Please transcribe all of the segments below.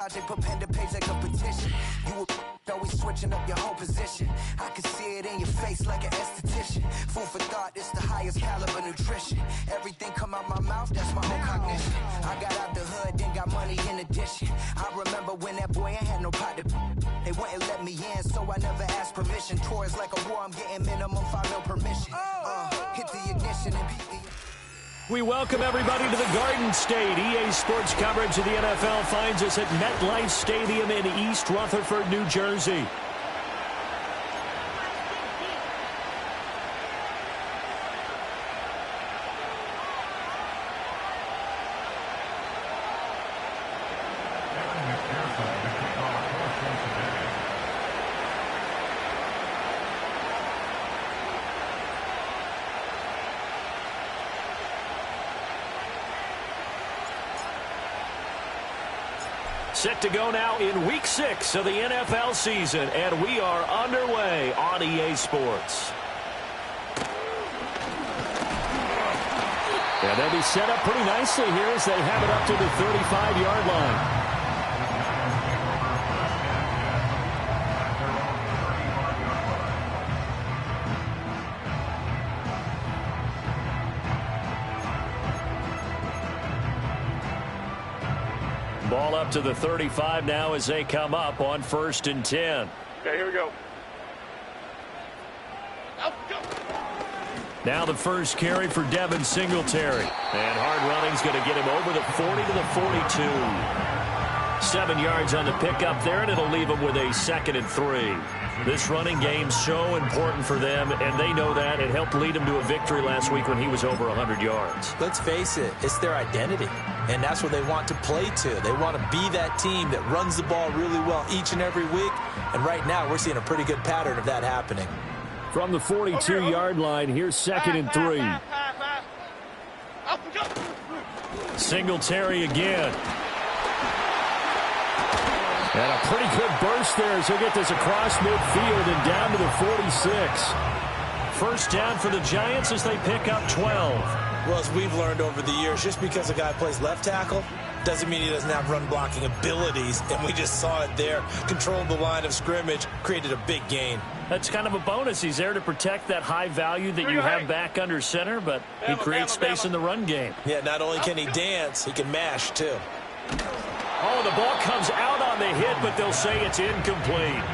Put pen to page like a petition. You were always switching up your whole position. I can see it in your face like an esthetician. Food for thought, it's the highest caliber nutrition. Everything come out my mouth, that's my whole cognition. I got out the hood, then got money in addition. I remember when that boy ain't had no pot to. They wouldn't let me in, so I never asked permission. Tours like a war, I'm getting minimum 5 mil permission. Hit the ignition and beat the... We welcome everybody to the Garden State. EA Sports coverage of the NFL finds us at MetLife Stadium in East Rutherford, New Jersey. Set to go now in Week 6 of the NFL season, and we are underway on EA Sports. And they'll be set up pretty nicely here as they have it up to the 35-yard line. Ball up to the 35 now as they come up on 1st and 10. Okay, here we go. Now the first carry for Devin Singletary. And hard running's going to get him over the 40 to the 42. 7 yards on the pickup there, and it'll leave him with a 2nd and 3. This running game's so important for them, and they know that. It helped lead them to a victory last week when he was over 100 yards. Let's face it, it's their identity, and that's what they want to play to. They want to be that team that runs the ball really well each and every week, and right now we're seeing a pretty good pattern of that happening. From the 42-yard line, here's 2nd and 3. Singletary again. And a pretty good burst there as he'll get this across midfield and down to the 46. First down for the Giants as they pick up 12. Well, as we've learned over the years, just because a guy plays left tackle doesn't mean he doesn't have run blocking abilities, and we just saw it there. Controlled the line of scrimmage, created a big gain. That's kind of a bonus. He's there to protect that high value that you have back under center, but he creates space in the run game. Yeah, not only can he dance, he can mash too. Oh, the ball comes out on the hit, but they'll say it's incomplete.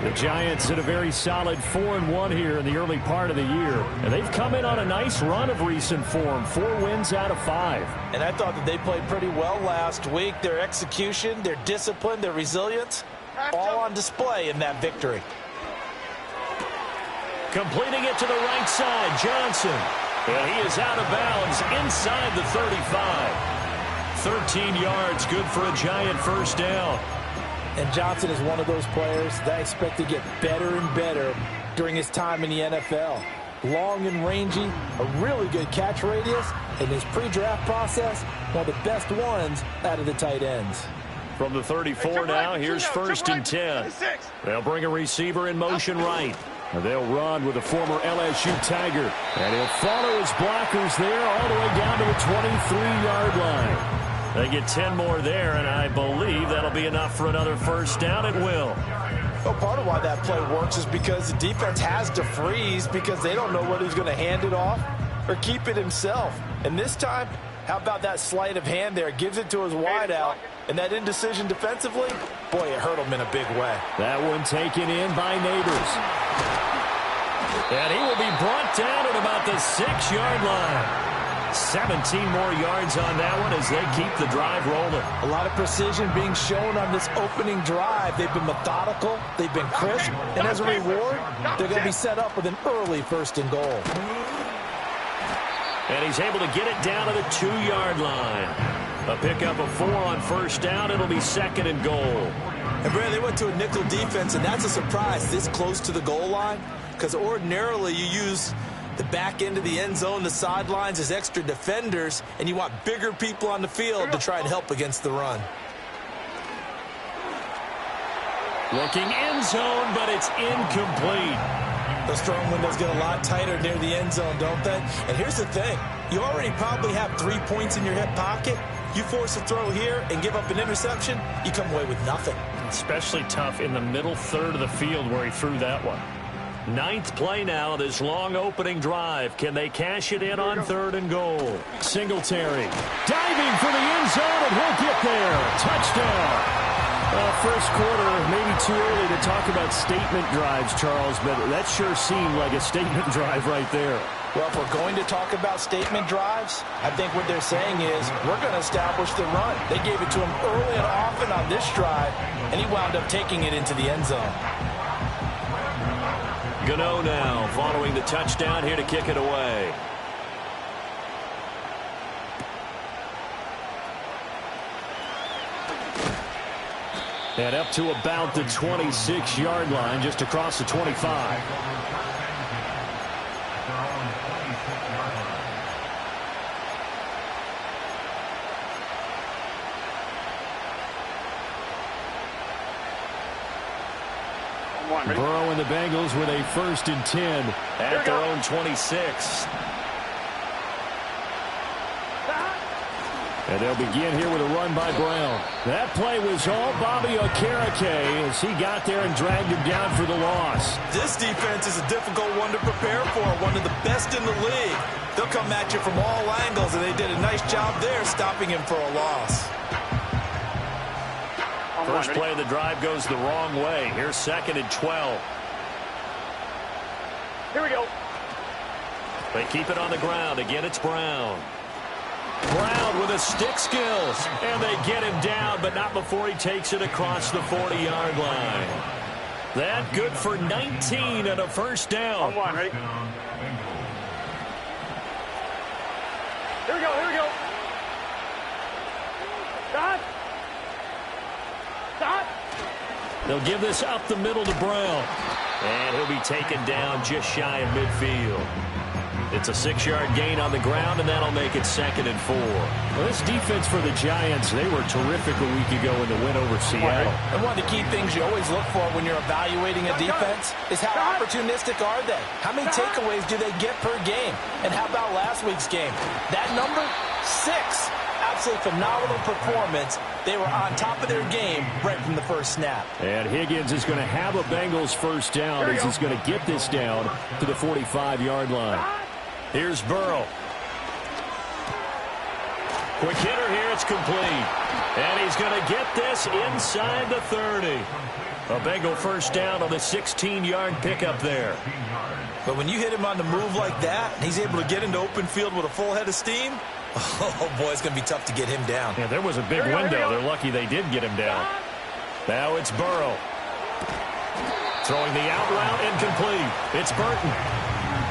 The Giants in a very solid 4-1 here in the early part of the year. And they've come in on a nice run of recent form. 4 wins out of 5. And I thought that they played pretty well last week. Their execution, their discipline, their resilience, all on display in that victory. Completing it to the right side, Johnson. And he is out of bounds inside the 35. 13 yards, good for a Giant first down. And Johnson is one of those players that I expect to get better and better during his time in the NFL. Long and rangy, a really good catch radius, and his pre-draft process, one of the best ones out of the tight ends. From the 34 now, here's 1st and 10. They'll bring a receiver in motion right. They'll run with a former LSU Tiger. And he'll follow his blockers there all the way down to the 23-yard line. They get 10 more there, and I believe that'll be enough for another first down. It will. Well, part of why that play works is because the defense has to freeze because they don't know whether he's going to hand it off or keep it himself. And this time, how about that sleight of hand there? Gives it to his wideout, and that indecision defensively, boy, it hurt him in a big way. That one taken in by Neighbors. And he will be brought down at about the 6-yard line. 17 more yards on that one as they keep the drive rolling. A lot of precision being shown on this opening drive. They've been methodical, they've been crisp, and as a reward, they're going to be set up with an early 1st and goal. And he's able to get it down to the 2-yard line. A pickup of 4 on first down. It'll be 2nd and goal. And Brad, they went to a nickel defense, and that's a surprise this close to the goal line, because ordinarily you use the back end of the end zone, the sidelines as extra defenders, and you want bigger people on the field to try and help against the run. Looking end zone, but it's incomplete. Those throwing windows get a lot tighter near the end zone, don't they? And here's the thing. You already probably have 3 points in your hip pocket. You force a throw here and give up an interception, you come away with nothing. Especially tough in the middle third of the field where he threw that one. Ninth play now, this long opening drive. Can they cash it in on 3rd and goal? Singletary diving for the end zone, and he'll get there. Touchdown. First quarter, maybe too early to talk about statement drives, Charles, but that sure seemed like a statement drive right there. Well, if we're going to talk about statement drives, I think what they're saying is we're going to establish the run. They gave it to him early and often on this drive, and he wound up taking it into the end zone. Gano now following the touchdown here to kick it away. And up to about the 26-yard line, just across the 25. Burrow and the Bengals with a 1st and 10 at their own 26. And they'll begin here with a run by Brown. That play was all Bobby Okereke as he got there and dragged him down for the loss. This defense is a difficult one to prepare for, one of the best in the league. They'll come at you from all angles, and they did a nice job there stopping him for a loss. First play of the drive goes the wrong way. Here's 2nd and 12. Here we go. They keep it on the ground. Again, it's Brown. Brown with the stick skills. And they get him down, but not before he takes it across the 40-yard line. That good for 19 and a 1st down. On 1, ready? Here we go, here we go. Stop. Stop. They'll give this up the middle to Brown. And he'll be taken down just shy of midfield. It's a 6-yard gain on the ground, and that'll make it 2nd and 4. Well, this defense for the Giants, they were terrific a week ago in the win over Seattle. And one of the key things you always look for when you're evaluating a defense is how opportunistic are they? How many takeaways do they get per game? And how about last week's game? That number, 6. Absolutely phenomenal performance. They were on top of their game right from the first snap. And Higgins is going to have a Bengals 1st down as he's going to get this down to the 45-yard line. Here's Burrow. Quick hitter here. It's complete. And he's going to get this inside the 30. A Bengal 1st down on the 16-yard pickup there. But when you hit him on the move like that, and he's able to get into open field with a full head of steam, oh, boy, it's going to be tough to get him down. Yeah, there was a big window. They're lucky they did get him down. Now it's Burrow. Throwing the out route, incomplete. It's Burton.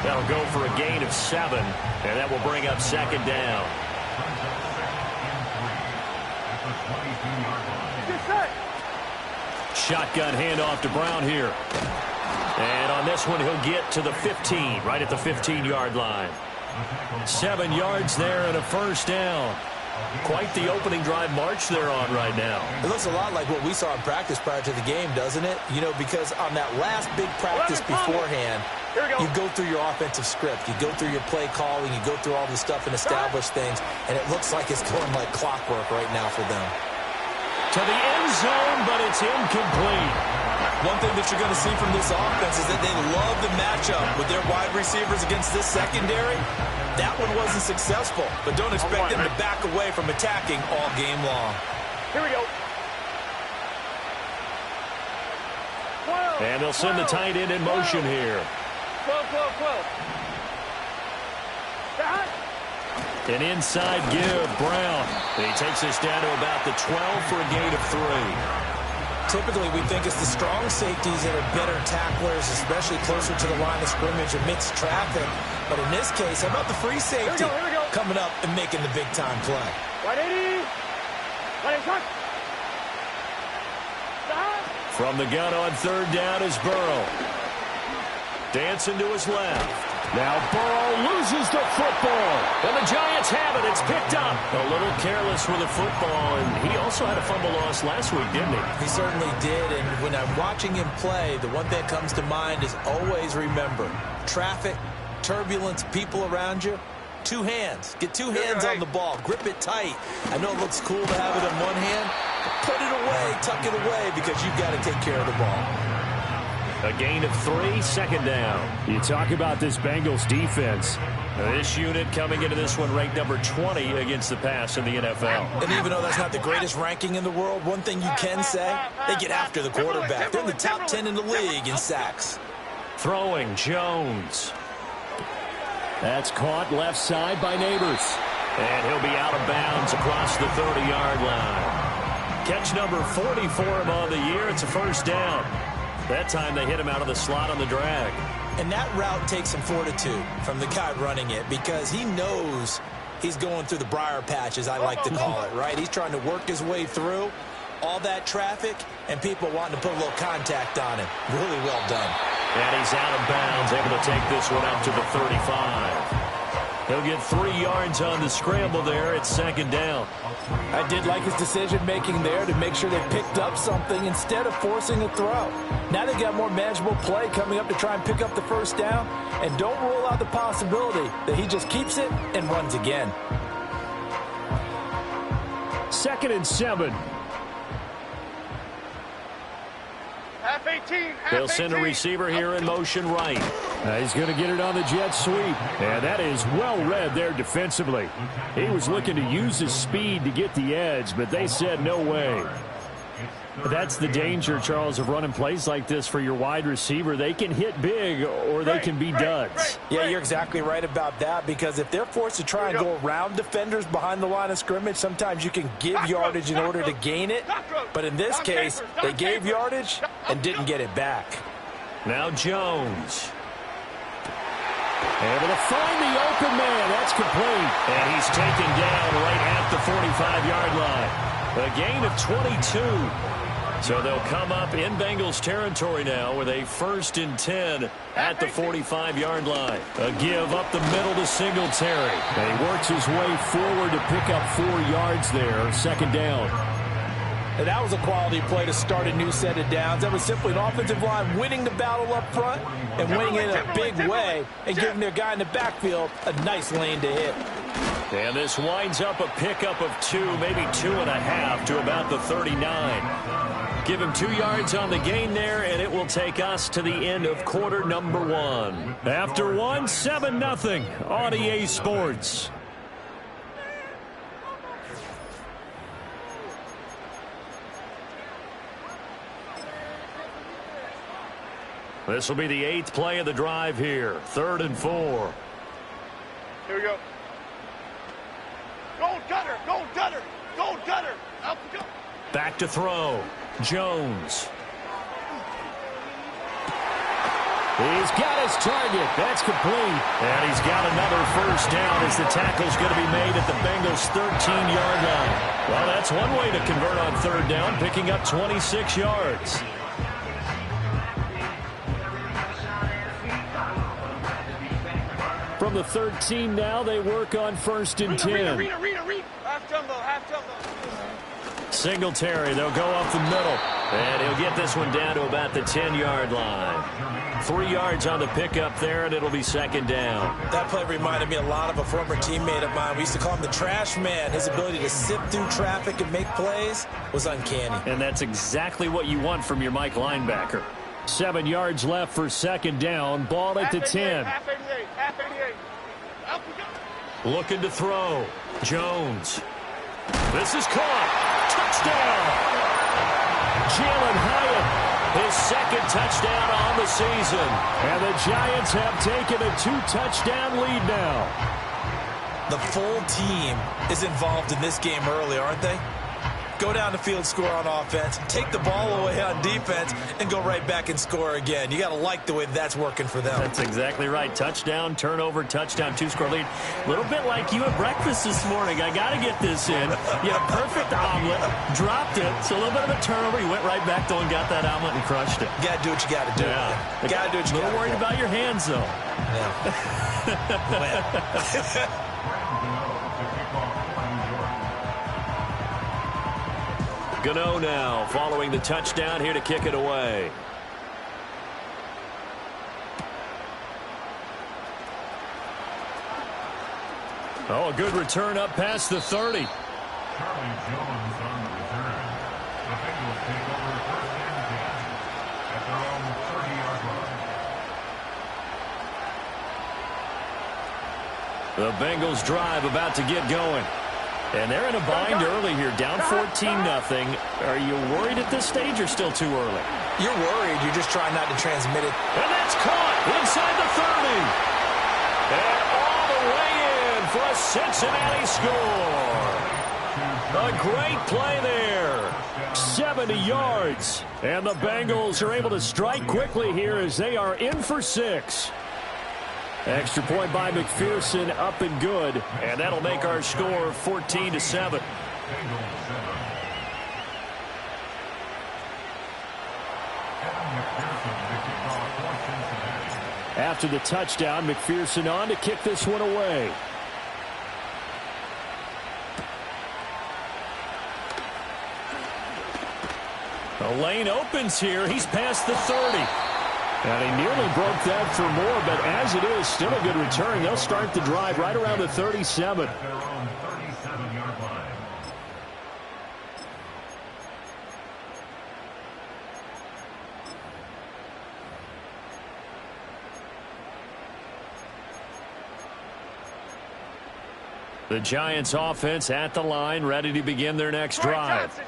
That'll go for a gain of 7, and that will bring up 2nd down. Shotgun handoff to Brown here. And on this one, he'll get to the 15, right at the 15-yard line. 7 yards there and a 1st down. Quite the opening drive march they're on right now. It looks a lot like what we saw in practice prior to the game, doesn't it? You know, because on that last big practice beforehand, you go through your offensive script. You go through your play calling. You go through all this stuff and establish things. And it looks like it's going like clockwork right now for them. To the end zone, but it's incomplete. One thing that you're going to see from this offense is that they love the matchup with their wide receivers against this secondary. That one wasn't successful, but don't expect them to back away from attacking all game long. Here we go. 12, and they'll send the tight end in motion here. 12. An inside give, Brown. He takes this down to about the 12 for a gain of 3. Typically, we think it's the strong safeties that are better tacklers, especially closer to the line of scrimmage amidst traffic. But in this case, how about the free safety here we go. coming up and making the big-time play? 180. 180. From the gun on 3rd down is Burrow. Dancing to his left. Now Burrow loses the football. And the Giants have it. It's picked up. A little careless with the football. And he also had a fumble loss last week, didn't he? He certainly did. And when I'm watching him play, the one thing that comes to mind is always remember, traffic, turbulence, people around you, Two hands. Get two hands on the ball. Grip it tight. I know it looks cool to have it in one hand, but put it away, tuck it away, because you've got to take care of the ball. A gain of 3, second down. You talk about this Bengals defense. This unit coming into this one ranked number 20 against the pass in the NFL. And even though that's not the greatest ranking in the world, one thing you can say, they get after the quarterback. They're in the top 10 in the league in sacks. Throwing Jones. That's caught left side by Neighbors. And he'll be out of bounds across the 30-yard line. Catch number 40 for him on the year. It's a first down. That time they hit him out of the slot on the drag. And that route takes some fortitude from the guy running it, because he knows he's going through the briar patch, as I like to call it, right? He's trying to work his way through all that traffic and people wanting to put a little contact on him. Really well done. And he's out of bounds, able to take this one up to the 35. He'll get 3 yards on the scramble there. It's second down. I did like his decision-making there to make sure they picked up something instead of forcing a throw. Now they got more manageable play coming up to try and pick up the first down, and don't rule out the possibility that he just keeps it and runs again. 2nd and 7. Half 18. They'll send a receiver here in motion right. He's going to get it on the jet sweep. And that is well read there defensively. He was looking to use his speed to get the edge, but they said no way. That's the danger, Charles, of running plays like this for your wide receiver. They can hit big or they can be duds. Yeah, you're exactly right about that, because if they're forced to try and go around defenders behind the line of scrimmage, sometimes you can give yardage in order to gain it. But in this case, they gave yardage and didn't get it back. Now Jones. Able to find the open man. That's complete. And he's taken down right at the 45-yard line. A gain of 22. So they'll come up in Bengals territory now with a 1st and 10 at the 45-yard line. A give up the middle to Singletary. And he works his way forward to pick up 4 yards there. Second down. And that was a quality play to start a new set of downs. That was simply an offensive line winning the battle up front and winning it in a big way and giving their guy in the backfield a nice lane to hit. And this winds up a pickup of 2, maybe 2.5 to about the 39. Give him 2 yards on the gain there, and it will take us to the end of quarter number 1. After 1, 7-0 on EA Sports. This will be the 8th play of the drive here. 3rd and 4. Here we go. Gold gutter, gold gutter, gold gutter. Up we go. Back to throw. Jones. He's got his target. That's complete. And he's got another first down as the tackle's going to be made at the Bengals' 13-yard line. Well, that's one way to convert on 3rd down, picking up 26 yards. From the 13 now, they work on 1st and 10. Read. Half jumbo. Singletary, they'll go up the middle. And he'll get this one down to about the 10-yard line. 3 yards on the pickup there, and it'll be second down. That play reminded me a lot of a former teammate of mine. We used to call him the trash man. His ability to sift through traffic and make plays was uncanny. And that's exactly what you want from your Mike linebacker. 7 yards left for second down. Ball at the 10. Half 88. Up we go. Looking to throw. Jones. This is caught. Touchdown. Jalen Hyatt, his 2nd touchdown on the season. And the Giants have taken a 2-touchdown lead now. The full team is involved in this game early, aren't they? Go down the field, score on offense, take the ball away on defense, and go right back and score again. You got to like the way that's working for them. That's exactly right. Touchdown, turnover, touchdown, 2-score lead. A little bit like you at breakfast this morning. I got to get this in. You had a perfect omelet, dropped it. So a little bit of a turnover. You went right back, though, and got that omelet and crushed it. You got to do what you got to do. Yeah. Got to do what you got to do. A little worried about your hands, though. Yeah. Gano now following the touchdown here to kick it away. Oh, a good return up past the 30. The Bengals drive about to get going. And they're in a bind early here, down 14-0. Are you worried at this stage or still too early? You're worried. You're just trying not to transmit it. And that's caught inside the 30. And all the way in for a Cincinnati score. A great play there. 70 yards. And the Bengals are able to strike quickly here as they are in for 6. Extra point by McPherson, up and good. And that'll make our score 14-7. After the touchdown, McPherson on to kick this one away. The lane opens here. He's past the 30. And he nearly broke that for more, but as it is, still a good return. They'll start the drive right around the 37. The Giants offense at the line, ready to begin their next drive.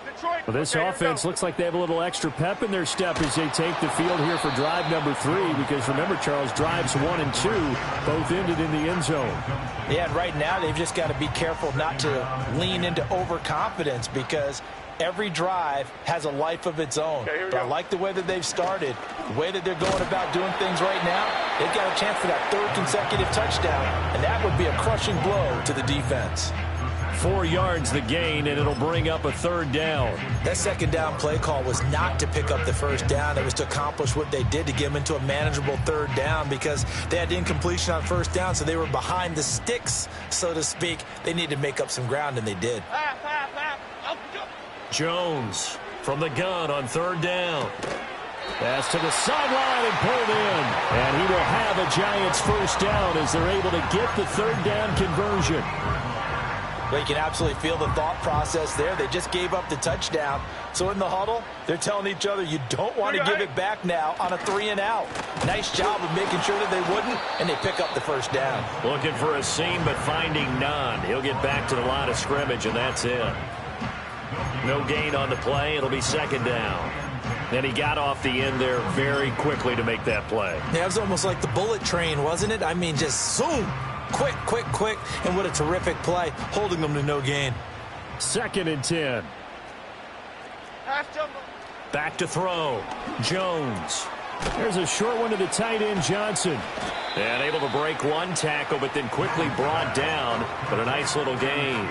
Well, this offense looks like they have a little extra pep in their step as they take the field here for drive number 3, because remember, Charles, drives 1 and 2 both ended in the end zone. Yeah, and right now they've just got to be careful not to lean into overconfidence, because every drive has a life of its own. But I like the way that they've started, the way that they're going about doing things right now. They've got a chance for that 3rd consecutive touchdown, and that would be a crushing blow to the defense. 4 yards the gain, and it'll bring up a 3rd down. That 2nd down play call was not to pick up the 1st down. It was to accomplish what they did, to get them into a manageable 3rd down, because they had incompletion on 1st down, so they were behind the sticks, so to speak. They needed to make up some ground, and they did. Jones from the gun on 3rd down. Pass to the sideline and pulled in. And he will have a Giants 1st down as they're able to get the 3rd down conversion. Well, you can absolutely feel the thought process there. They just gave up the touchdown. So in the huddle, they're telling each other, you don't want to give it back now on a 3-and-out. Nice job of making sure that they wouldn't, and they pick up the 1st down. Looking for a seam, but finding none. He'll get back to the line of scrimmage, and that's it. No gain on the play. It'll be 2nd down. And he got off the end there very quickly to make that play. Yeah, it was almost like the bullet train, wasn't it? I mean, just zoom. Quick, quick, quick. And what a terrific play, holding them to no gain. 2nd and 10. Back to throw. Jones. There's a short one to the tight end, Johnson. And able to break one tackle, but then quickly brought down. But a nice little gain.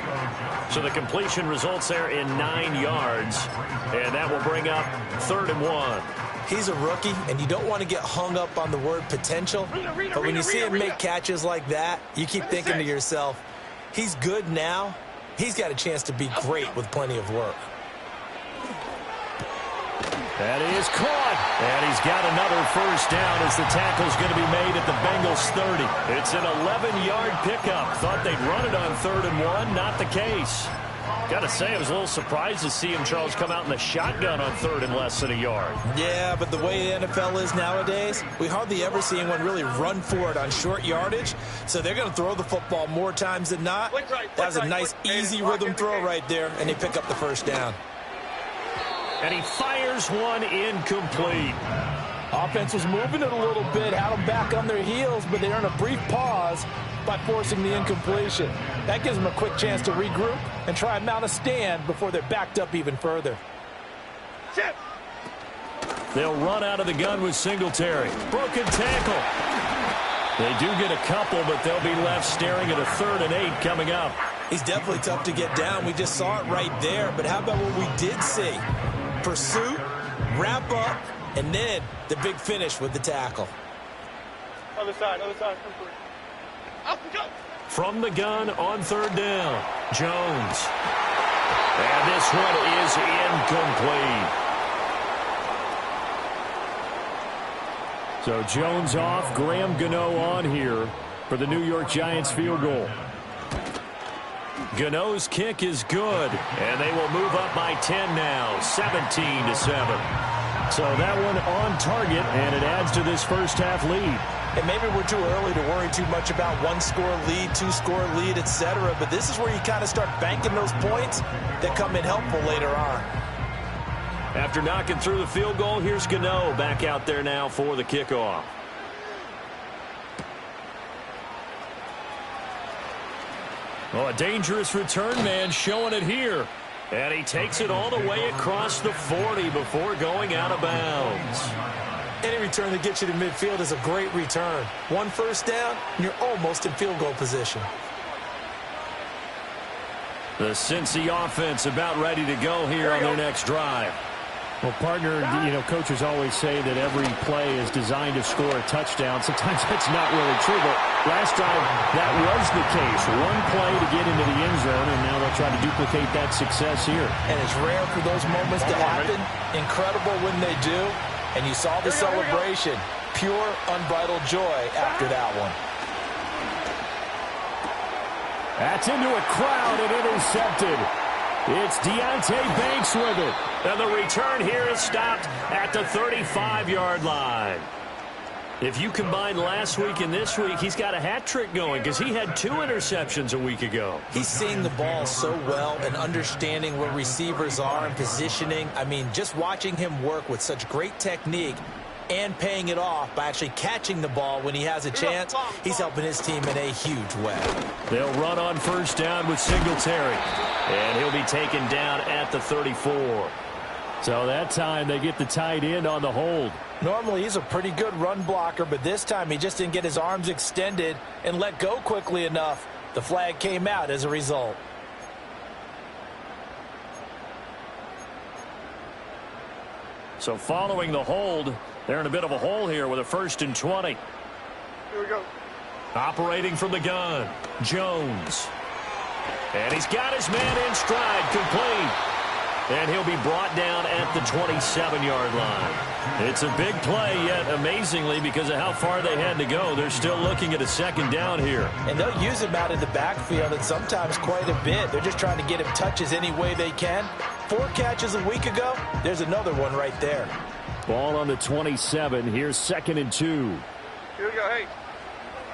So the completion results there in 9 yards. And that will bring up 3rd and 1. He's a rookie, and you don't want to get hung up on the word potential. But when you see him make catches like that, you keep thinking to yourself, he's good now. He's got a chance to be great with plenty of work. That is caught. And he's got another 1st down as the tackle's going to be made at the Bengals 30. It's an 11-yard pickup. Thought they'd run it on 3rd and 1. Not the case. Got to say, I was a little surprised to see him, Charles, come out in the shotgun on 3rd and less than a yard. Yeah, but the way the NFL is nowadays, we hardly ever see anyone really run for it on short yardage. So they're going to throw the football more times than not. That was a nice, easy rhythm throw right there, and they pick up the 1st down. And he fires one incomplete. Offense was moving it a little bit, had them back on their heels, but they earned a brief pause by forcing the incompletion. That gives them a quick chance to regroup and try and mount a stand before they're backed up even further. They'll run out of the gun with Singletary. Broken tackle. They do get a couple, but they'll be left staring at a 3rd and 8 coming up. He's definitely tough to get down. We just saw it right there. But how about what we did see? Pursuit, wrap up, and then the big finish with the tackle. Other side. Up we go. From the gun on 3rd down, Jones. And this one is incomplete. So Jones off, Graham Gano on here for the New York Giants field goal. Gano's kick is good, and they will move up by 10 now, 17-7. So that one on target, and it adds to this first half lead. And maybe we're too early to worry too much about one-score lead, two-score lead, etc. But this is where you kind of start banking those points that come in helpful later on. After knocking through the field goal, here's Gano back out there now for the kickoff. Oh, a dangerous return man showing it here. And he takes it all the way across the 40 before going out of bounds. Any return that gets you to midfield is a great return. One first down, and you're almost in field goal position. The Cincy offense about ready to go here on their next drive. Well, partner, coaches always say that every play is designed to score a touchdown. Sometimes that's not really true, but last drive that was the case. One play to get into the end zone, and now they'll try to duplicate that success here. And it's rare for those moments to happen. Incredible when they do. And you saw the celebration. Pure, unbridled joy after that one. That's into a crowd and intercepted. It's Deonte Banks with it. And the return here is stopped at the 35-yard line. If you combine last week and this week, he's got a hat trick going because he had 2 interceptions a week ago. He's seeing the ball so well and understanding where receivers are and positioning. I mean, just watching him work with such great technique and paying it off by actually catching the ball when he has a chance, he's helping his team in a huge way. They'll run on first down with Singletary, and he'll be taken down at the 34. So that time they get the tight end on the hold. Normally he's a pretty good run blocker, but this time he just didn't get his arms extended and let go quickly enough. The flag came out as a result. So following the hold, they're in a bit of a hole here with a 1st and 20. Here we go. Operating from the gun, Jones. And he's got his man in stride, complete. And he'll be brought down at the 27-yard line. It's a big play, yet amazingly, because of how far they had to go, they're still looking at a 2nd down here. And they'll use him out in the backfield, and sometimes quite a bit. They're just trying to get him touches any way they can. 4 catches a week ago, there's another one right there. Ball on the 27. Here's 2nd and 2. Here we go, hey.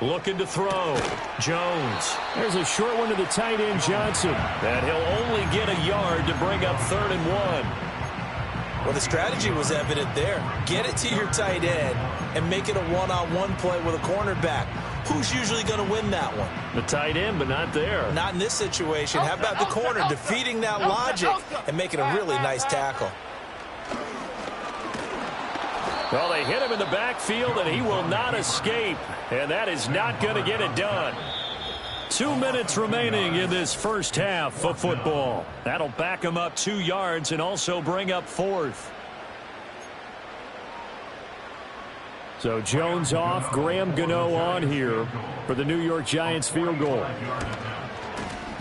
Looking to throw. Jones. There's a short one to the tight end, Johnson. And he'll only get a yard to bring up 3rd and 1. Well, the strategy was evident there. Get it to your tight end and make it a one-on-one play with a cornerback. Who's usually going to win that one? The tight end, but not there. Not in this situation. How about the corner defeating that logic and making a really nice tackle? Well, they hit him in the backfield, and he will not escape. And that is not going to get it done. 2 minutes remaining in this first half of football. That'll back him up 2 yards and also bring up 4th. So Jones off, Graham Gano on here for the New York Giants field goal.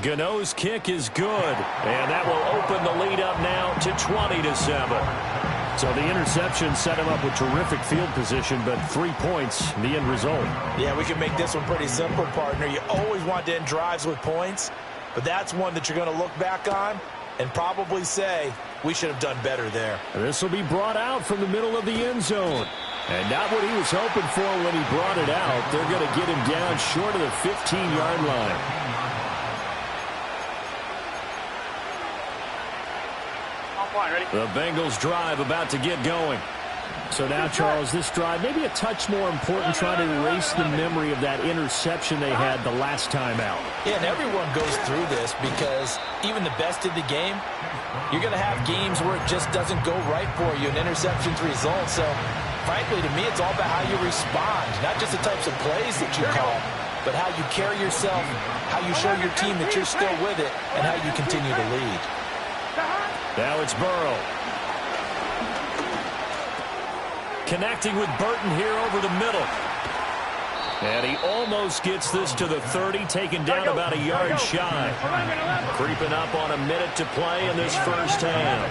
Gano's kick is good, and that will open the lead up now to 20-7. So the interception set him up with terrific field position, but 3 points, the end result. Yeah, we can make this one pretty simple, partner. You always want to end drives with points, but that's one that you're going to look back on and probably say, we should have done better there. This will be brought out from the middle of the end zone. And not what he was hoping for when he brought it out. They're going to get him down short of the 15-yard line. The Bengals drive about to get going. So now, Charles, this drive maybe a touch more important, trying to erase the memory of that interception they had the last time out. Yeah, and everyone goes through this because even the best in the game, you're going to have games where it just doesn't go right for you, and interceptions result. So, frankly, to me, it's all about how you respond, not just the types of plays that you call, but how you carry yourself, how you show your team that you're still with it, and how you continue to lead. Now it's Burrow. Connecting with Burton here over the middle. And he almost gets this to the 30, taken down about a yard shy. Creeping up on a minute to play in this first half.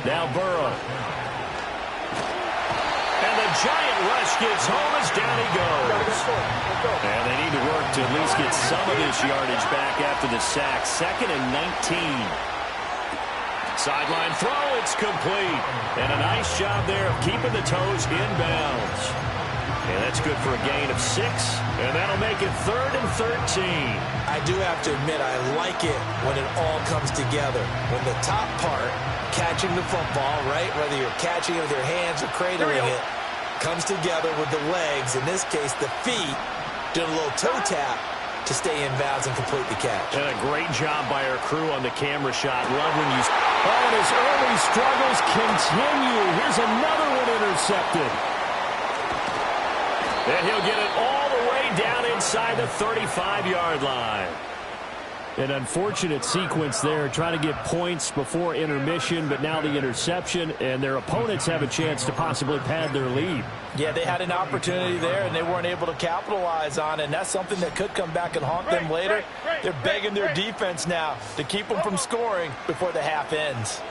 Now Burrow. And the giant rush gets home as down he goes. And they need to work to at least get some of this yardage back after the sack. 2nd and 19. Sideline throw, it's complete. And a nice job there of keeping the toes inbounds. And that's good for a gain of 6. And that'll make it 3rd and 13. I do have to admit, I like it when it all comes together. When the top part, catching the football, right, whether you're catching it with your hands or cradling it, comes together with the legs, in this case the feet, doing a little toe tap to stay in bounds and complete the catch. And a great job by our crew on the camera shot. Love when you... Oh, and his early struggles continue. Here's another one intercepted. And he'll get it all the way down inside the 35-yard line. An unfortunate sequence there, trying to get points before intermission, but now the interception, and their opponents have a chance to possibly pad their lead. Yeah, they had an opportunity there, and they weren't able to capitalize on it, and that's something that could come back and haunt them later. They're begging their defense now to keep them from scoring before the half ends.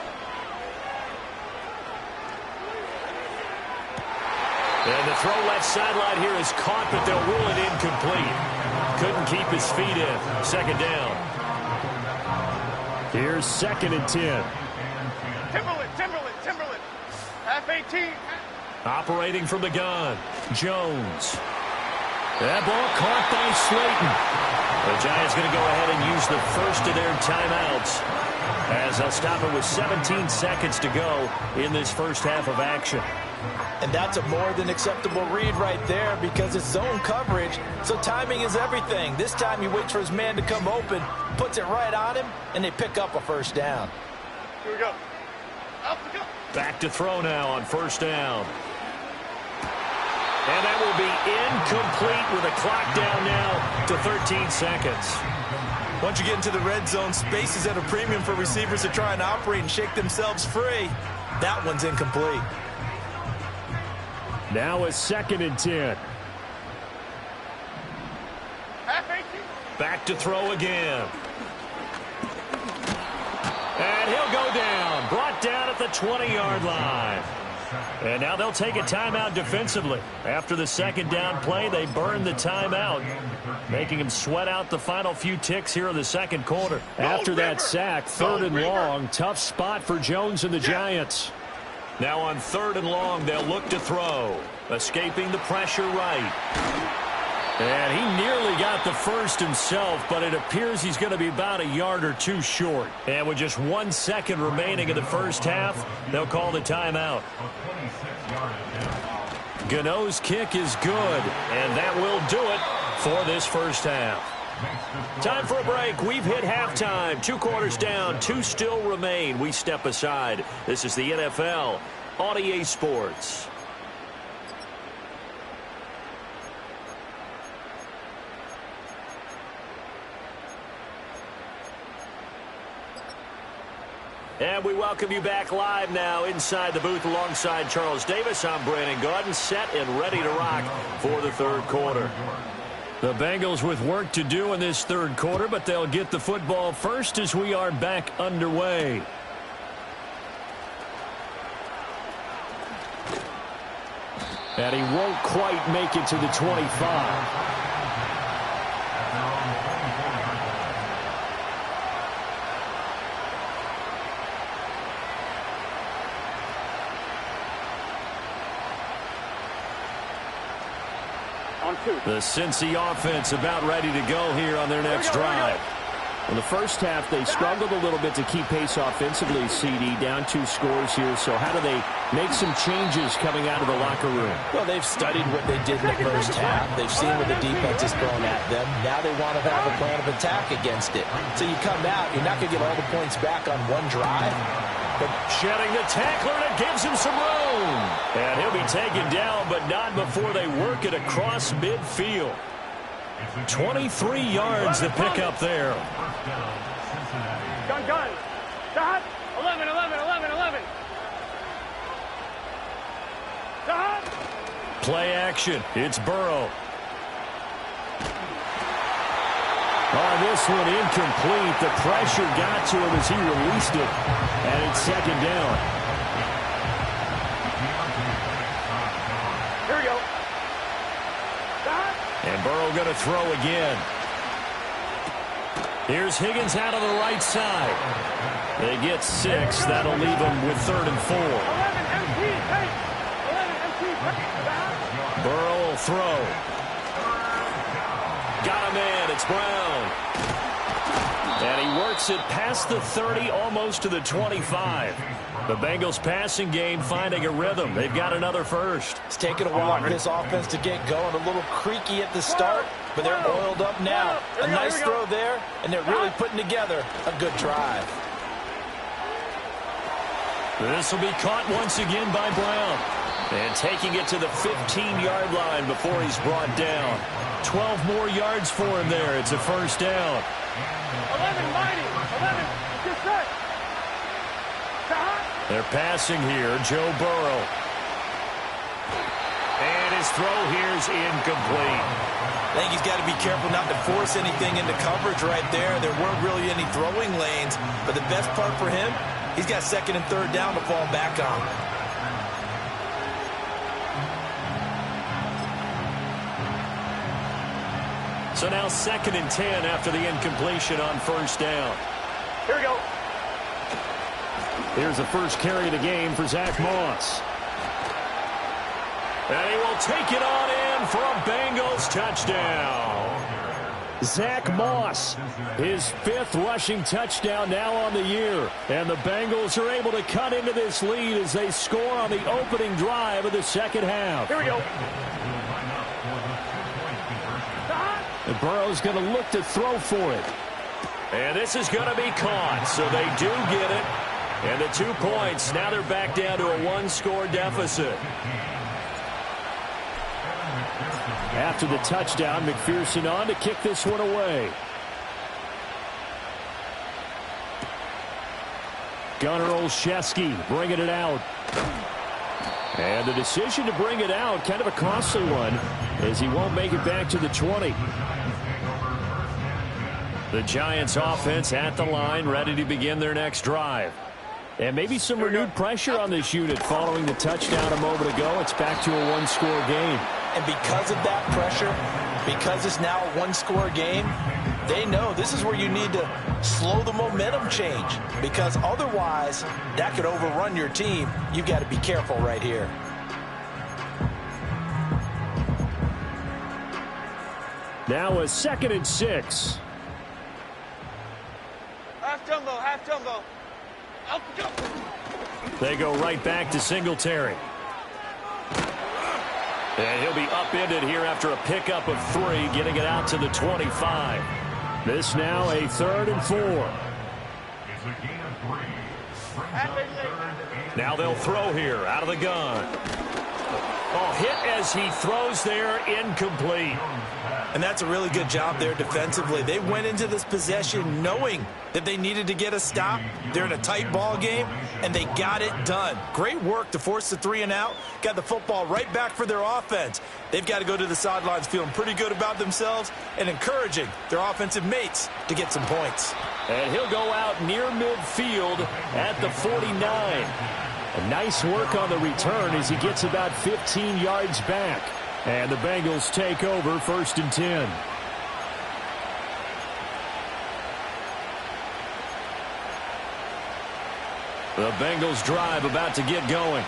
And the throw left sideline here is caught, but they'll rule it incomplete. Couldn't keep his feet in. 2nd down. Here's 2nd and 10. Timberland. Half 18. Operating from the gun, Jones. That ball caught by Slayton. The Giants going to go ahead and use the first of their timeouts as they'll stop it with 17 seconds to go in this first half of action. And that's a more than acceptable read right there because it's zone coverage, so timing is everything. This time he waits for his man to come open, puts it right on him, and they pick up a first down. Here we go. Up we go. Back to throw now on 1st down. And that will be incomplete with a clock down now to 13 seconds. Once you get into the red zone, space is at a premium for receivers to try and operate and shake themselves free. That one's incomplete. Now a 2nd and 10. Half 18. Back to throw again. And he'll go down. Brought down at the 20-yard line. And now they'll take a timeout defensively. After the 2nd down play, they burn the timeout, making him sweat out the final few ticks here in the 2nd quarter. After that sack, 3rd and long, tough spot for Jones and the Giants. Now on 3rd and long, they'll look to throw. Escaping the pressure right. And he nearly got the first himself, but it appears he's going to be about a yard or two short. And with just 1 second remaining in the first half, they'll call the timeout. Gano's kick is good, and that will do it for this first half. Time for a break. We've hit halftime. 2 quarters down, 2 still remain. We step aside. This is the NFL on EA Sports. And we welcome you back live now inside the booth alongside Charles Davis. I'm Brandon Gaudin, set and ready to rock for the 3rd quarter. The Bengals with work to do in this 3rd quarter, but they'll get the football first as we are back underway. And he won't quite make it to the 25. The Cincy offense about ready to go here on their next drive. In the first half, they struggled a little bit to keep pace offensively, CD, down 2 scores here. So how do they make some changes coming out of the locker room? Well, they've studied what they did in the first half. They've seen what the defense has thrown at them. Now they want to have a plan of attack against it. So you come out, you're not going to get all the points back on one drive. But shedding the tackler, and it gives him some room. And he'll be taken down, but not before they work it across midfield. 23 yards to pick up there. Gun. Stop. 11. Stop. Play action. It's Burrow. Oh, this one incomplete. The pressure got to him as he released it. And it's 2nd down. Burrow going to throw again. Here's Higgins out of the right side. They get 6. That'll leave them with 3rd and 4. 11 MT, hey! 11 MT, Burrow will throw. Got a man. It's Brown. And he works it past the 30, almost to the 25. The Bengals passing game finding a rhythm. They've got another first. It's taken a while for this offense to get going. A little creaky at the start, but they're oiled up now. A nice throw there, and they're really putting together a good drive. This will be caught once again by Brown. And taking it to the 15-yard line before he's brought down. 12 more yards for him there. It's a first down. 11, mighty. 11, just set. They're passing here. Joe Burrow. And his throw here's incomplete. I think he's got to be careful not to force anything into coverage right there. There weren't really any throwing lanes, but the best part for him, he's got 2nd and 3rd down to fall back on. So now 2nd and 10 after the incompletion on first down. Here we go. Here's the first carry of the game for Zach Moss. And he will take it on in for a Bengals touchdown. Zach Moss, his 5th rushing touchdown now on the year. And the Bengals are able to cut into this lead as they score on the opening drive of the second half. Here we go. And Burrow's going to look to throw for it. And this is going to be caught, so they do get it. And the 2 points, now they're back down to a 1-score deficit. After the touchdown, McPherson on to kick this one away. Gunnar Olszewski bringing it out. And the decision to bring it out, kind of a costly one, as he won't make it back to the 20. The Giants offense at the line, ready to begin their next drive. And maybe some renewed pressure on this unit following the touchdown a moment ago. It's back to a 1-score game. And because of that pressure, because it's now a 1-score game, they know this is where you need to slow the momentum change, because otherwise that could overrun your team. You've got to be careful right here. Now a 2nd and 6. Half jumbo, half jumbo. Out jumbo. They go right back to Singletary. And he'll be upended here after a pickup of 3, getting it out to the 25. This now a 3rd and 4. Now they'll throw here out of the gun. Oh, hit as he throws there, incomplete. And that's a really good job there defensively. They went into this possession knowing that they needed to get a stop. They're in a tight ball game, and they got it done. Great work to force the 3 and out. Got the football right back for their offense. They've got to go to the sidelines feeling pretty good about themselves and encouraging their offensive mates to get some points. And he'll go out near midfield at the 49. A nice work on the return as he gets about 15 yards back. And the Bengals take over 1st and 10. The Bengals drive about to get going.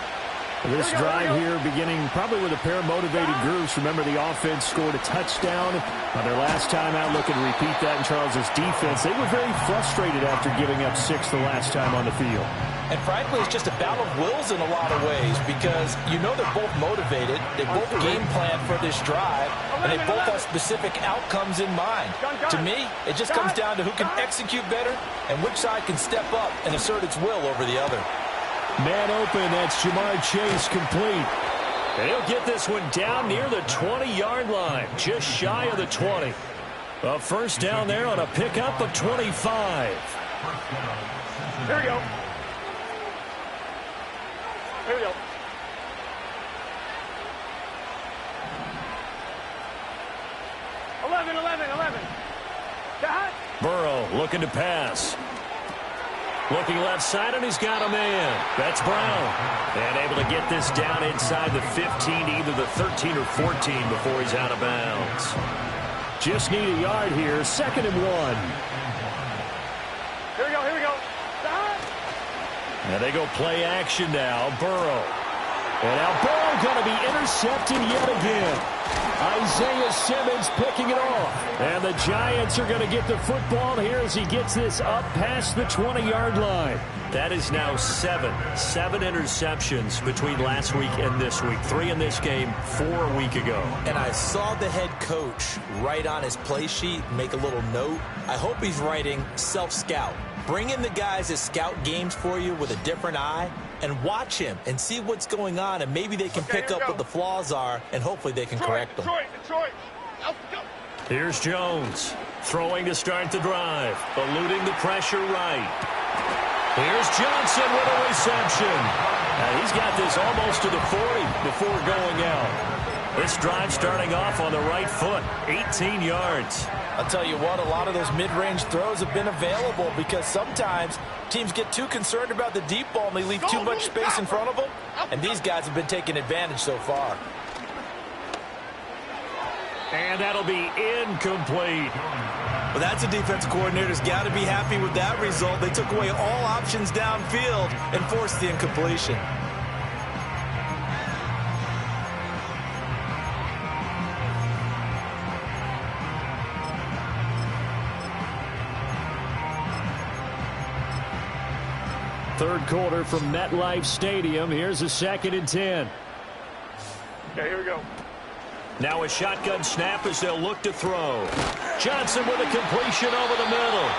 This drive here beginning probably with a pair of motivated groups. Remember, the offense scored a touchdown on their last time out. Looking to repeat that in Charles's defense. They were very frustrated after giving up 6 the last time on the field. And frankly, it's just a battle of wills in a lot of ways, because you know they're both motivated. They both game plan for this drive, and they both have specific outcomes in mind. To me, it just comes down to who can execute better and which side can step up and assert its will over the other. Man open, that's Jamar Chase complete. And he'll get this one down near the 20-yard line, just shy of the 20. A first down there on a pickup of 25. Here we go. Here we go. Eleven. Burrow looking to pass. Looking left side, and he's got a man. That's Brown. And able to get this down inside the 15, either the 13 or 14 before he's out of bounds. Just need a yard here. 2nd and 1. Here we go, here we go. And they go play action now. Burrow. And now Burrow going to be intercepted yet again. Isaiah Simmons picking it off. And the Giants are going to get the football here as he gets this up past the 20-yard line. That is now 7 interceptions between last week and this week. 3 in this game, 4 a week ago. And I saw the head coach write on his play sheet, make a little note. I hope he's writing self-scout. Bring in the guys that scout games for you with a different eye and watch him and see what's going on, and maybe they can pick up what the flaws are, and hopefully they can correct them. Detroit. Here's Jones throwing to start the drive, eluding the pressure right. Here's Johnson with a reception. And he's got this almost to the 40 before going out. This drive starting off on the right foot, 18 yards. I'll tell you what, a lot of those mid-range throws have been available because sometimes teams get too concerned about the deep ball and they leave too much space in front of them. And these guys have been taking advantage so far. And that'll be incomplete. Well, that's a defensive coordinator's got to be happy with that result. They took away all options downfield and forced the incompletion. Third quarter from MetLife Stadium. Here's a 2nd and 10. Okay, here we go. Now a shotgun snap as they'll look to throw. Johnson with a completion over the middle.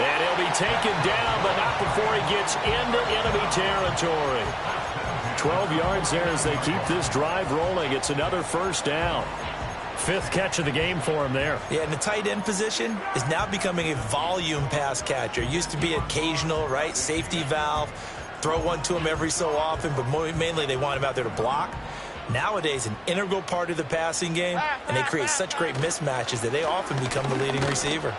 And he'll be taken down, but not before he gets into enemy territory. 12 yards there as they keep this drive rolling. It's another first down. 5th catch of the game for him there. Yeah, and the tight end position is now becoming a volume pass catcher. Used to be occasional, right? Safety valve. Throw one to him every so often, but mainly they want him out there to block. Nowadays, an integral part of the passing game, and they create such great mismatches that they often become the leading receiver.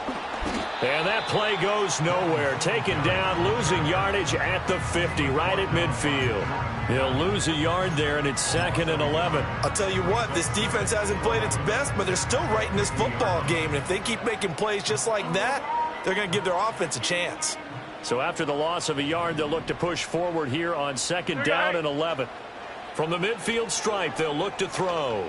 And that play goes nowhere. Taken down, losing yardage at the 50, right at midfield. He'll lose a yard there, and it's 2nd and 11. I'll tell you what, this defense hasn't played its best, but they're still right in this football game. And if they keep making plays just like that, they're going to give their offense a chance. So after the loss of a yard, they'll look to push forward here on 2nd down and 11. From the midfield stripe, they'll look to throw.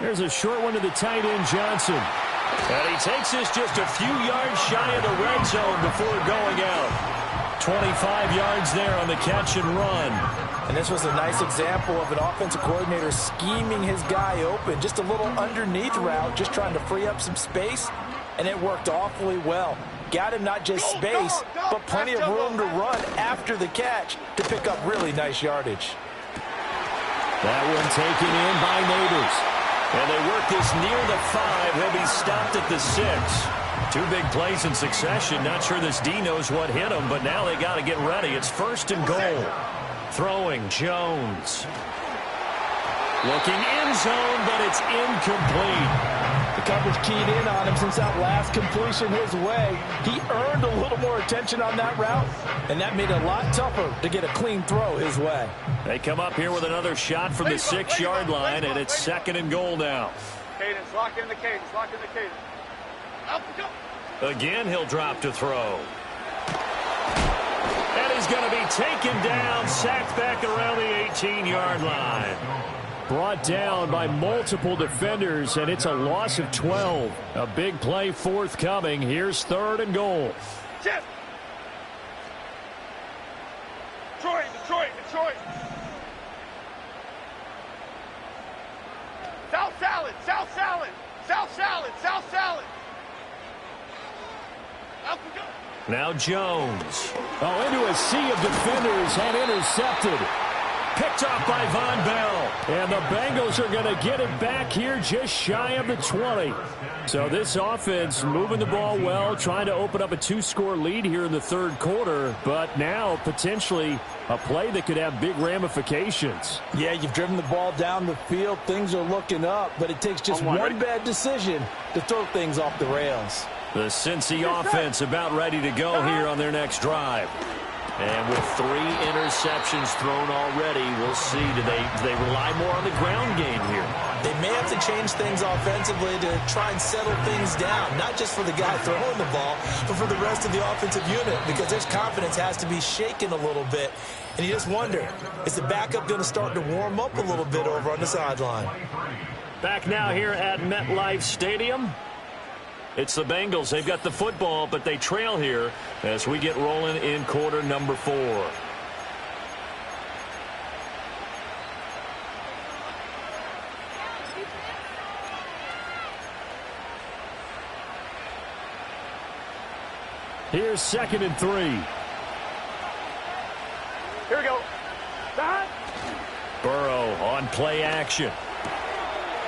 There's a short one to the tight end, Johnson. And he takes this just a few yards shy of the red zone before going out. 25 yards there on the catch and run. And this was a nice example of an offensive coordinator scheming his guy open. Just a little underneath route, just trying to free up some space. And it worked awfully well. Got him not just space, but plenty of room to run after the catch to pick up really nice yardage. That one taken in by Neighbors. And they work this near the 5. He'll be stopped at the 6. 2 big plays in succession. Not sure this D knows what hit him, but now they got to get ready. It's 1st and goal. Throwing Jones. Looking end zone, but it's incomplete. The coverage keyed in on him since that last completion his way. He earned a little more attention on that route, and that made it a lot tougher to get a clean throw his way. They come up here with another shot from the 6-yard line, and it's 2nd and goal now. Cadence, lock in the cadence, lock in the cadence. Up, go. Again, he'll drop to throw. And he's going to be taken down, sacked back around the 18-yard line. Brought down by multiple defenders, and it's a loss of 12. A big play forthcoming. Here's 3rd and goal. Chip. Detroit. South salad. Up we go. Now Jones. Into a sea of defenders and intercepted. Picked off by Von Bell. And the Bengals are going to get it back here just shy of the 20. So this offense moving the ball well, trying to open up a 2-score lead here in the 3rd quarter. But now potentially a play that could have big ramifications. Yeah, you've driven the ball down the field. Things are looking up, but it takes just one bad decision to throw things off the rails. The Cincy offense about ready to go here on their next drive. And with 3 interceptions thrown already, we'll see. Do they rely more on the ground game here? They may have to change things offensively to try and settle things down, not just for the guy throwing the ball, but for the rest of the offensive unit, because their confidence has to be shaken a little bit. And you just wonder, is the backup going to start to warm up a little bit over on the sideline? Back now here at MetLife Stadium. It's the Bengals. They've got the football, but they trail here as we get rolling in quarter number 4. Here's 2nd and 3. Here we go. Back. Burrow on play action.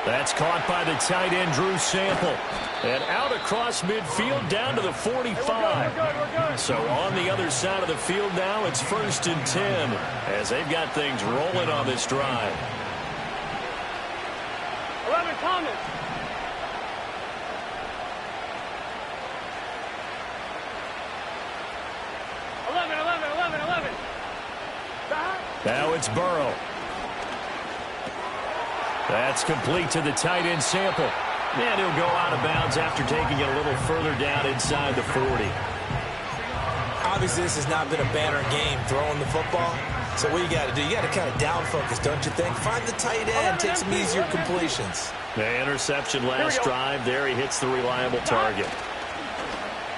That's caught by the tight end, Drew Sample. And out across midfield down to the 45. We're good. So on the other side of the field now, it's 1st and 10 as they've got things rolling on this drive. 11, Thomas. Now it's Burrow. That's complete to the tight end, Sample. And he'll go out of bounds after taking it a little further down inside the 40. Obviously, this has not been a banner game throwing the football. So what you got to do, you got to kind of down focus, don't you think? Find the tight end, take some easier completions. The interception last drive there. He hits the reliable target.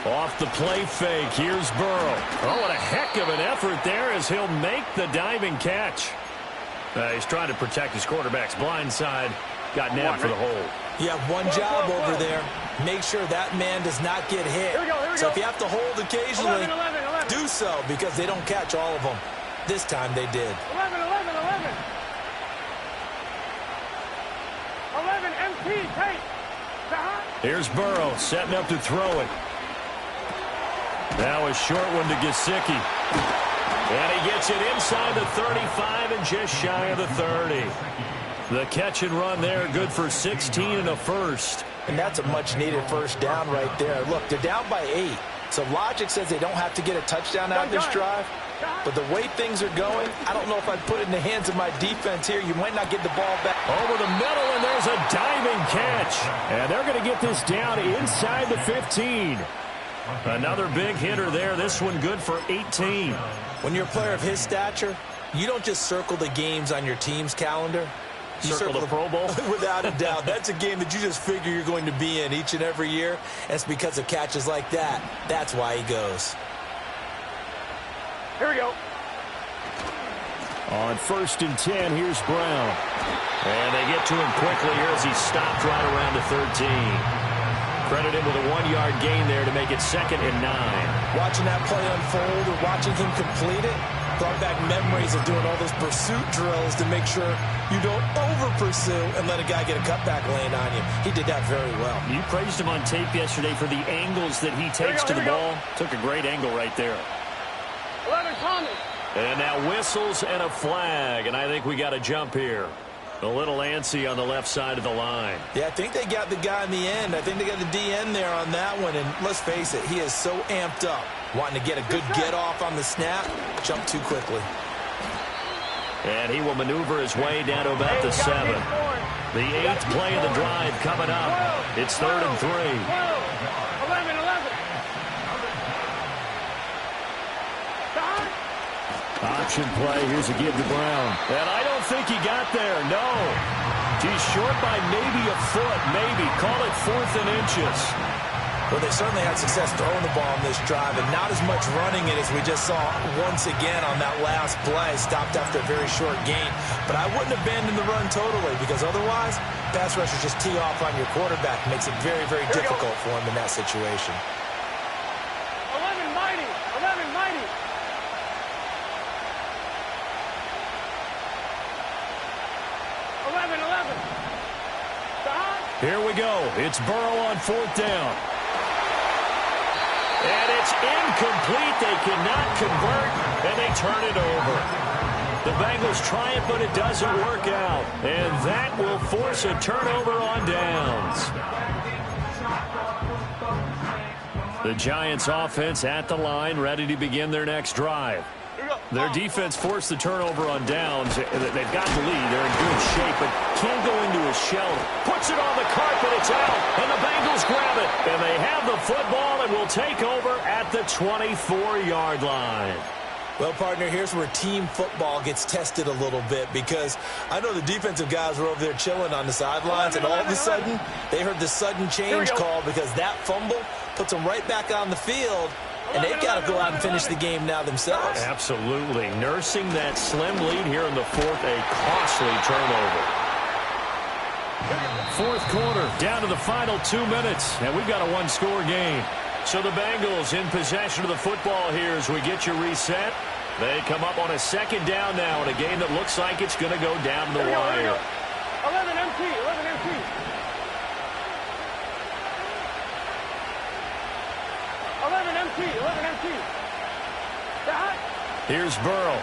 Off the play fake, here's Burrow. Oh, what a heck of an effort there as he'll make the diving catch. He's trying to protect his quarterback's blind side. Got nabbed for the hold. You have one job over there. Make sure that man does not get hit. So if you have to hold occasionally, 11. do so, because they don't catch all of them. This time they did. 11, MT, take. Here's Burrow setting up to throw it. Now a short one to Gesicki. And he gets it inside the 35 and just shy of the 30. The catch and run there, good for 16 and a first. And that's a much-needed first down right there. Look, they're down by 8. So logic says they don't have to get a touchdown out of this drive. But the way things are going, I don't know if I'd put it in the hands of my defense here. You might not get the ball back. Over the middle, and there's a diving catch. And they're going to get this down inside the 15. Another big hitter there. This one good for 18. When you're a player of his stature, you don't just circle the games on your team's calendar. You circle the Pro Bowl? Without a doubt. That's a game that you just figure you're going to be in each and every year. And it's because of catches like that. That's why he goes. Here we go. On 1st and 10, here's Brown. And they get to him quickly here as he stopped right around the 13. Credit him with a 1-yard gain there to make it 2nd and 9. Watching that play unfold or watching him complete it brought back memories of doing all those pursuit drills to make sure you don't over-pursue and let a guy get a cutback lane on you. He did that very well. You praised him on tape yesterday for the angles that he takes to the ball. Took a great angle right there. 11, Thomas. And now whistles and a flag, and I think we got a jump here. A little antsy on the left side of the line. Yeah, I think they got the guy in the end. I think they got the DN there on that one. And let's face it, he is so amped up, wanting to get a good get-off on the snap, jump too quickly. And he will maneuver his way down to about the 7. The 8th play of the drive coming up. It's 3rd and 3. 11. Option play. Here's a give to Brown. And I don't think he got there. No. He's short by maybe a foot. Maybe. Call it 4th and inches. Well, they certainly had success throwing the ball on this drive, and not as much running it as we just saw once again on that last play. Stopped after a very short gain. But I wouldn't abandon the run totally, because otherwise, pass rushers just tee off on your quarterback. Makes it very, very difficult for him in that situation. 11, mighty. Here we go. It's Burrow on 4th down. And it's incomplete. They cannot convert, and they turn it over. The Bengals try it, but it doesn't work out. And that will force a turnover on downs. The Giants offense at the line, ready to begin their next drive. Their defense forced the turnover on downs. They've got the lead. They're in good shape, but can't go into a shell. Puts it on the carpet. It's out, and the Bengals grab it. And they have the football and will take over at the 24-yard line. Well, partner, here's where team football gets tested a little bit, because I know the defensive guys were over there chilling on the sidelines, and all of a sudden, they heard the sudden change call because that fumble puts them right back on the field, and they've got to go out and finish the game now themselves. Absolutely. Nursing that slim lead here in the fourth, a costly turnover. Fourth quarter, down to the final 2 minutes, and we've got a one-score game. So the Bengals in possession of the football here as we get you reset. They come up on a second down now in a game that looks like it's going to go down to the wire. 11 MT, 11 MT. 11 MT, 11 MT. Here's Burrow.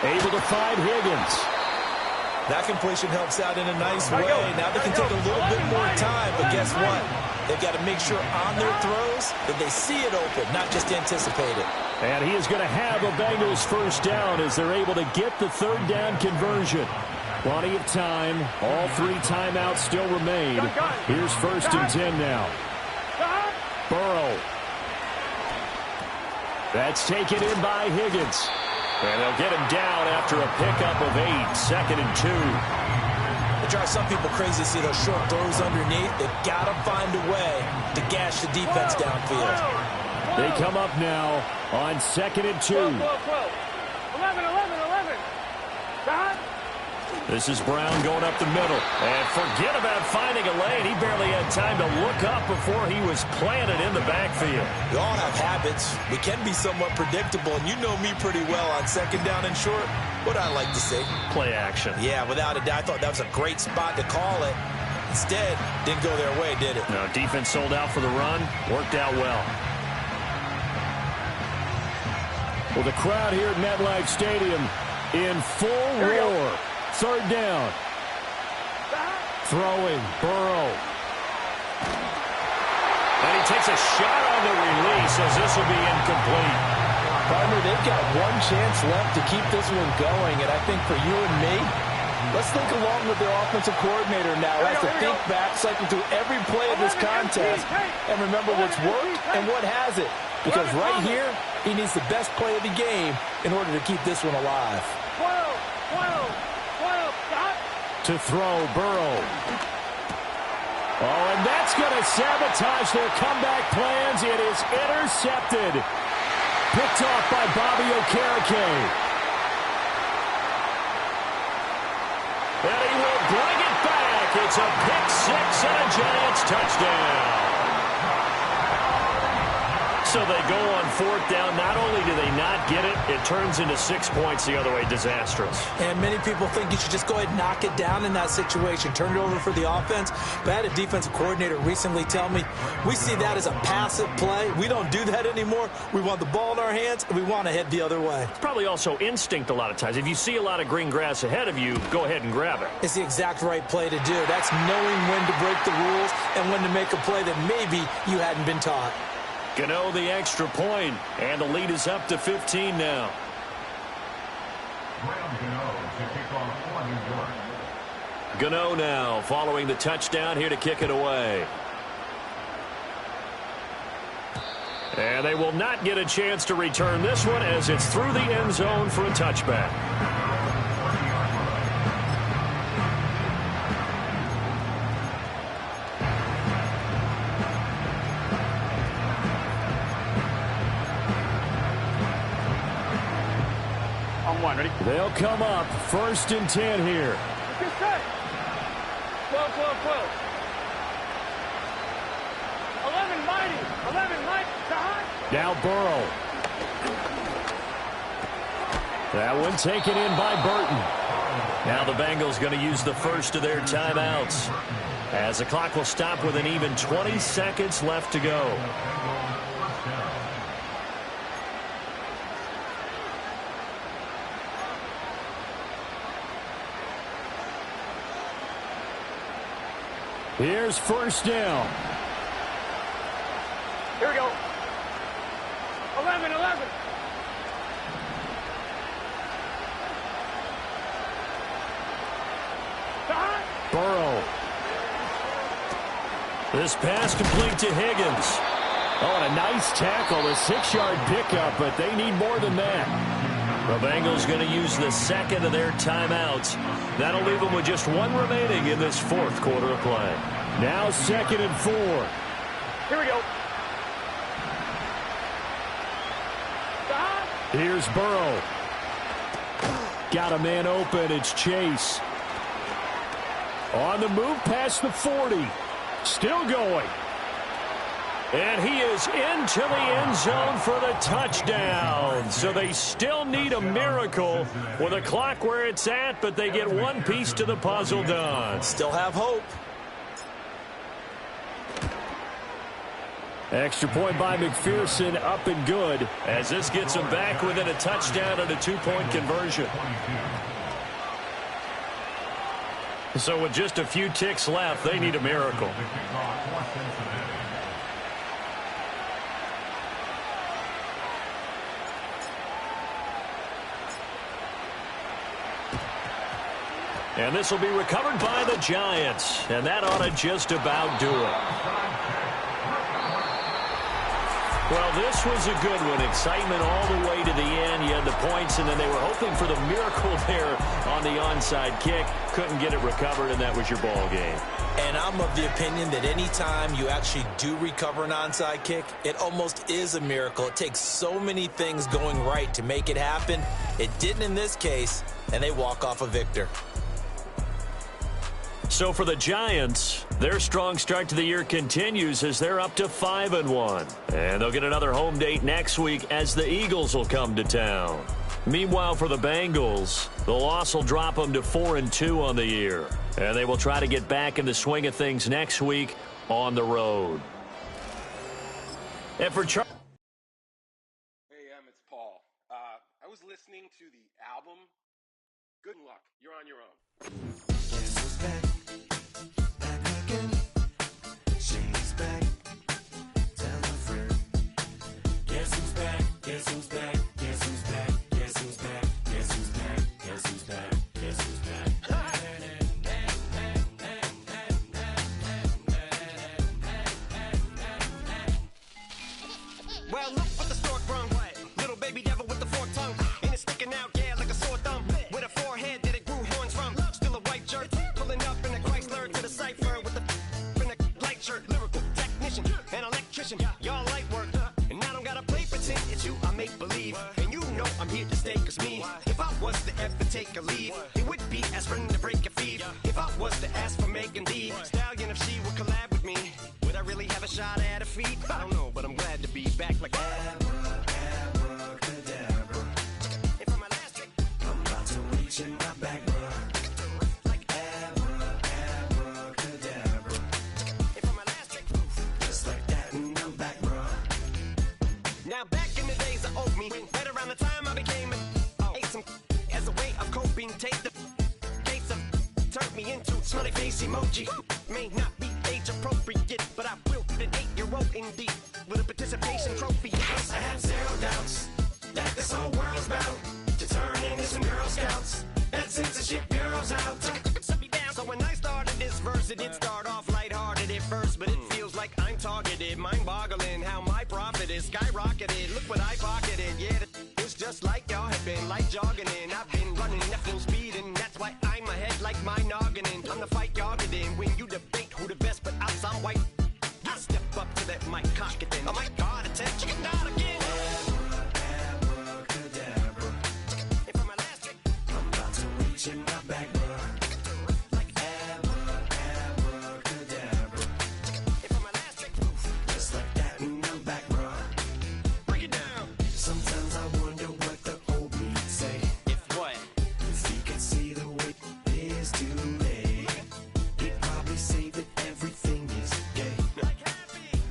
Able to find Higgins. That completion helps out in a nice way. Now they can take a little bit more time, but guess what? They've got to make sure on their throws that they see it open, not just anticipate it. And he is going to have a Bengals first down as they're able to get the third down conversion. Plenty of time. All three timeouts still remain. Here's 1st and 10 now. Burrow. That's taken in by Higgins. And they'll get him down after a pickup of 8, 2nd and 2. It drives some people crazy to see those short throws underneath. They've got to find a way to gash the defense downfield. They come up now on 2nd and 2. 11, 11, 11. This is Brown going up the middle. And forget about finding a lane. He barely had time to look up before he was planted in the backfield. We all have habits. We can be somewhat predictable, and you know me pretty well on 2nd down and short. What I like to see. Play action. Yeah, without a doubt. I thought that was a great spot to call it. Instead, didn't go their way, did it? No, defense sold out for the run. Worked out well. Well, the crowd here at MetLife Stadium in full roar. 3rd down. Throwing. Burrow. And he takes a shot on the release as this will be incomplete. Partner, they've got one chance left to keep this one going, and I think for you and me, let's think along with their offensive coordinator now. Has to think back, cycle through every play of this contest, and remember what's worked and what hasn't. Because right here, he needs the best play of the game in order to keep this one alive. 12. To throw, Burrow. Oh, and that's going to sabotage their comeback plans. It is intercepted. Picked off by Bobby Okereke. And he will bring it back. It's a pick six and a Giants touchdown. So they go on 4th down. Not only do they not get it, it turns into 6 points the other way. Disastrous. And many people think you should just go ahead and knock it down in that situation. Turn it over for the offense. But I had a defensive coordinator recently tell me, we see that as a passive play. We don't do that anymore. We want the ball in our hands, and we want to head the other way. It's probably also instinct a lot of times. If you see a lot of green grass ahead of you, go ahead and grab it. It's the exact right play to do. That's knowing when to break the rules and when to make a play that maybe you hadn't been taught. Gano the extra point, and the lead is up to 15 now. Gano now following the touchdown here to kick it away. And they will not get a chance to return this one as it's through the end zone for a touchback. Ready? They'll come up 1st and 10 here. 12. 11 mighty. Now Burrow. That one taken in by Burton. Now the Bengals going to use the first of their timeouts, as the clock will stop with an even 20 seconds left to go. Here's 1st down. Here we go. 11. 11. Burrow. This pass complete to Higgins. Oh, and a nice tackle, a 6-yard pickup, but they need more than that. The Bengals going to use the second of their timeouts. That'll leave them with just one remaining in this fourth quarter of play. Now 2nd and 4. Here we go. Here's Burrow. Got a man open. It's Chase. On the move past the 40. Still going. And he is into the end zone for the touchdown. So they still need a miracle with the clock where it's at, but they get one piece to the puzzle done. Still have hope. Extra point by McPherson, up and good. As this gets them back within a touchdown and a 2-point conversion. So with just a few ticks left, they need a miracle. And this will be recovered by the Giants. And that ought to just about do it. Well, this was a good one. Excitement all the way to the end. You had the points, and then they were hoping for the miracle there on the onside kick. Couldn't get it recovered, and that was your ball game. And I'm of the opinion that any time you actually do recover an onside kick, it almost is a miracle. It takes so many things going right to make it happen. It didn't in this case, and they walk off a victor. So for the Giants, their strong start to the year continues as they're up to 5-1. And they'll get another home date next week as the Eagles will come to town. Meanwhile, for the Bengals, the loss will drop them to 4-2 on the year. And they will try to get back in the swing of things next week on the road. And for Charlie. Hey, it's Paul. I was listening to the album. Good luck. You're on your own. Guess who's back again. She's back. Tell a friend. Guess who's back? Guess who's back? Guess who's back? Guess who's back? Guess who's back? Guess who's back? Guess who's back? Well, look what the stork brung. Little baby devil with the forked tongue. And it's sticking out, yeah, like a sore thumb. With a forehead that it grew horns from. Still a white shirt, pulling up in a Chrysler to the cipher with in a light shirt. Lyrical technician, an electrician, y'all light work. And I don't gotta play pretend, it's you I make believe. And you know I'm here to stay, cause me, if I was to ever take a leave, it would be aspirin to break a fever. If I was to ask for Megan D Stallion, if she would collab with me, would I really have a shot at her feet? I don't know, but I'm glad to be back like Abracadabra. And for my last trick, I'm about to reach in my back, bruh. like Abracadabra. and for my last trick, Just like that, and I'm back, bruh. now back in the days of oat meat, right around the time I became ate some as a way of coping. Take the gates of turned me into smiley face emoji. May not be age appropriate, but I will fit an 8-year-old indeed with a participation trophy. Yes, I have zero doubts that this whole world's bound to turn into some Girl Scouts. That censorship bureau's out. So when I started this verse, it did start off lighthearted at first, but it feels like I'm targeted, mind-boggling how my profit is skyrocketed. Look what I pocketed, yeah, it's just like y'all have been like jogging in. I've been running at full speed, and that's why I'm ahead like my noggin. I'm the fight y'all get in when you debate who the best, but I'm white. I step up to that mic, cock it then. Oh my God, attention, chicken down again. Abracadabra. And for my last trick, I'm about to reach in my back, bruh. like Abracadabra. and for my last trick, Just like that, and I'm back, bruh. break it down. Sometimes I wonder what the old me'd say. If what? If he could see the way it is today, he'd probably say that everything is gay.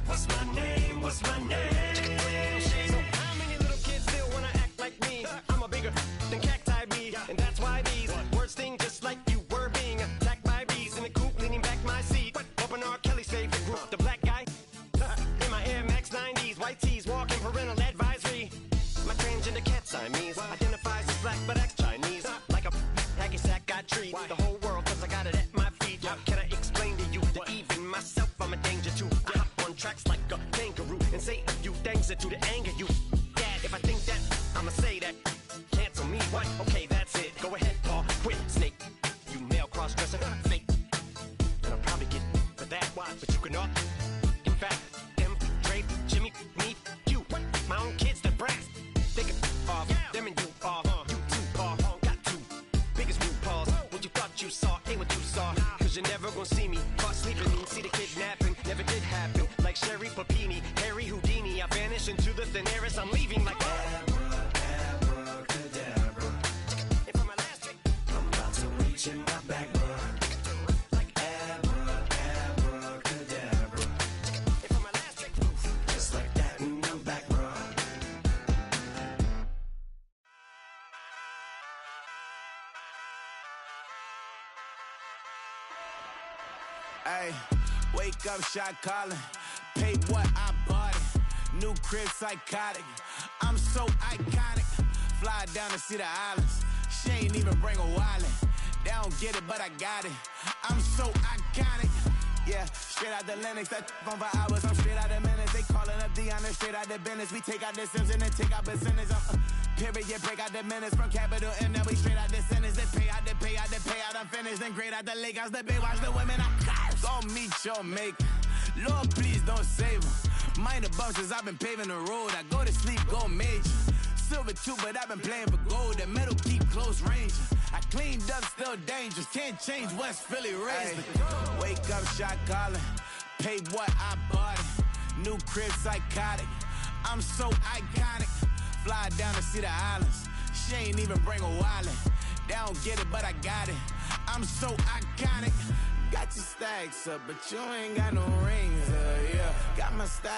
What's my name? What's my name? So how many little kids still wanna act like me? I'm a bigger than cacti me, and that's why these words right, okay, that's it. Go ahead, Paul, quit, snake. You male cross-dresser, fake. And I'll probably get for that, but you can up. In fact, them, Dre, Jimmy, me, you, my own kids, the brats. Think of them and you are, you too, Paul, got two biggest blue paws. What you thought you saw ain't what you saw. Cause you're never gonna see me caught sleeping. See the kidnapping, never did happen. Like Sherry Papini, Harry Houdini, I vanish into the thin air as I'm leaving like abracadabra. And for my last trick, I'm about to reach in my back, like abracadabra. And for my last trick, just like that, and I'm back, bro. Ay, wake up, shot calling. Pay what I bought it. New crib, psychotic. I'm so iconic. Fly down to see the islands. She ain't even bring a wallet. They don't get it, but I got it. I'm so iconic. Yeah, straight out the Lennox. That on for hours. I'm straight out the minutes. They calling up Deanna, straight out the business. We take out the Sims and then take out percentage. Period, break out the minutes from capital and then we straight out the sentence. They pay out, they pay out, they pay out. I'm finished. Then grade out the Lakers, the Bay, watch the women. I curse. Gon' meet your maker. Lord, please don't save them. Minor bumps as I've been paving the road. I go to sleep, go major. Silver too, but I've been playing for gold. The metal keep close range. I cleaned up, still dangerous. Can't change West Philly raised. Wake up, shot calling. Pay what I bought it. New crib, psychotic. I'm so iconic. Fly down to see the islands. She ain't even bring a wallet. They don't get it, but I got it. I'm so iconic. Got your stacks up, but you ain't got no rings. Yeah, got my stacks.